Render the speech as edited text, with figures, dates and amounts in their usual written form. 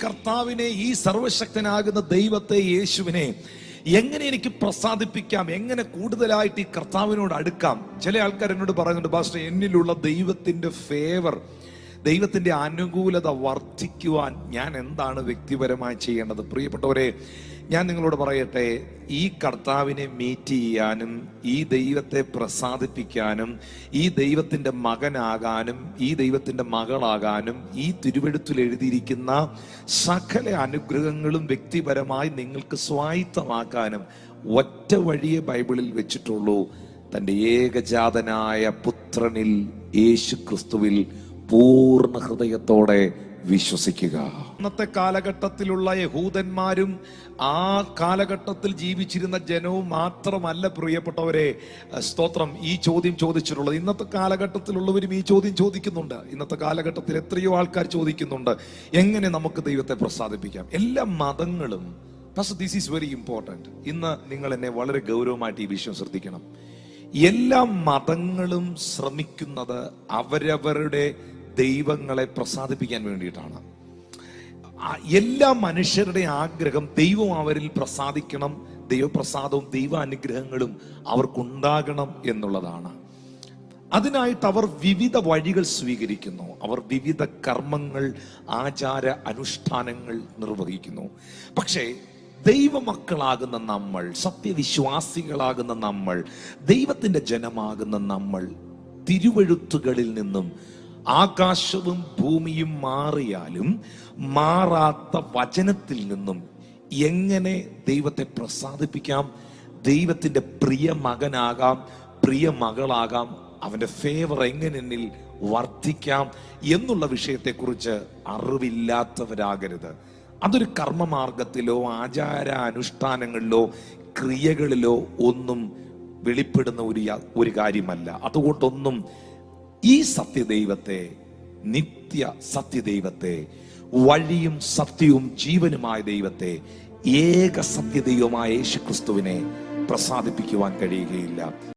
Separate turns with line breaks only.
കർത്താവിനെ, ഈ സർവശക്തനാകുന്ന ദൈവത്തെ, യേശുവിനെ എങ്ങനെ എനിക്ക് പ്രസാദിപ്പിക്കാം, എങ്ങനെ കൂടുതലായിട്ട് ഈ കർത്താവിനോട് അടുക്കാം? ചില ആൾക്കാർ എന്നോട് പറയുന്നുണ്ട്, പാസ്റ്റർ, എന്നിലുള്ള ദൈവത്തിന്റെ ഫേവർ, ദൈവത്തിന്റെ അനുകൂലത വർദ്ധിക്കുവാൻ ഞാൻ എന്താണ് വ്യക്തിപരമായി ചെയ്യേണ്ടത്? പ്രിയപ്പെട്ടവരെ, ഞാൻ നിങ്ങളോട് പറയട്ടെ, ഈ കർത്താവിനെ മീറ്റ് ചെയ്യാനും ഈ ദൈവത്തെ പ്രസാദിപ്പിക്കാനും ഈ ദൈവത്തിന്റെ മകനാകാനും ഈ ദൈവത്തിന്റെ മകളാകാനും ഈ തിരുവെഴുത്തിൽ എഴുതിയിരിക്കുന്ന സകല അനുഗ്രഹങ്ങളും വ്യക്തിപരമായി നിങ്ങൾക്ക് സ്വായത്തമാക്കാനും ഒറ്റ വഴിയെ ബൈബിളിൽ വെച്ചിട്ടുള്ളൂ: തൻ്റെ ഏകജാതനായ പുത്രനിൽ യേശു ക്രിസ്തുവിൽ പൂർണ്ണ ഹൃദയത്തോടെ വിശ്വസിക്കുക. അന്നത്തെ കാലഘട്ടത്തിലുള്ള യഹൂദന്മാരും ആ കാലഘട്ടത്തിൽ ജീവിച്ചിരുന്ന ജനവും മാത്രമല്ല പ്രിയപ്പെട്ടവരെ, സ്തോത്രം, ഈ ചോദ്യം ചോദിച്ചിട്ടുള്ളത്. ഇന്നത്തെ കാലഘട്ടത്തിലുള്ളവരും ഈ ചോദ്യം ചോദിക്കുന്നുണ്ട്. ഇന്നത്തെ കാലഘട്ടത്തിൽ എത്രയോ ആൾക്കാർ ചോദിക്കുന്നുണ്ട്, എങ്ങനെ നമുക്ക് ദൈവത്തെ പ്രസാദിപ്പിക്കാം? എല്ലാ മതങ്ങളും, ദിസ് ഈസ് വെരി ഇമ്പോർട്ടൻറ്റ്. ഇന്ന് നിങ്ങൾ എന്നെ വളരെ ഗൗരവമായിട്ട് ഈ വിഷയം ശ്രദ്ധിക്കണം. എല്ലാ മതങ്ങളും ശ്രമിക്കുന്നത് അവരവരുടെ ദൈവങ്ങളെ പ്രസാദിപ്പിക്കാൻ വേണ്ടിയിട്ടാണ്. എല്ലാ മനുഷ്യരുടെ ആഗ്രഹം ദൈവം അവരിൽ പ്രസാദിക്കണം, ദൈവപ്രസാദവും ദൈവാനുഗ്രഹങ്ങളും അവർക്കുണ്ടാകണം എന്നുള്ളതാണ്. അതിനായിട്ട് അവർ വിവിധ വഴികൾ സ്വീകരിക്കുന്നു. അവർ വിവിധ കർമ്മങ്ങൾ, ആചാര അനുഷ്ഠാനങ്ങൾ നിർവഹിക്കുന്നു. പക്ഷേ ദൈവമക്കളാകുന്ന നമ്മൾ, സത്യവിശ്വാസികളാകുന്ന നമ്മൾ, ദൈവത്തിന്റെ ജനമാകുന്ന നമ്മൾ, തിരുവെഴുത്തുകളിൽ നിന്നും ആകാശവും ഭൂമിയും മാറിയാലും മാറാത്ത വചനത്തിൽ നിന്നും എങ്ങനെ ദൈവത്തെ പ്രസാദിപ്പിക്കാം, ദൈവത്തിന്റെ പ്രിയ മകനാകാം, പ്രിയ മകളാകാം, അവന്റെ ഫേവർ എങ്ങനെ എന്നിൽ വർദ്ധിക്കാം എന്നുള്ള വിഷയത്തെക്കുറിച്ച് അറിവില്ലാത്തവരാകരുത്. അതൊരു കർമ്മമാർഗത്തിലോ ആചാര അനുഷ്ഠാനങ്ങളിലോ ക്രിയകളിലോ ഒന്നും വെളിപ്പെടുന്ന ഒരു കാര്യമല്ല. അതുകൊണ്ടൊന്നും ഈ സത്യദൈവത്തെ, നിത്യ സത്യദൈവത്തെ, വഴിയും സത്യവും ജീവനുമായ ദൈവത്തെ, ഏക സത്യദൈവമായ യേശുക്രിസ്തുവിനെ പ്രസാദിപ്പിക്കുവാൻ കഴിയുകയില്ല.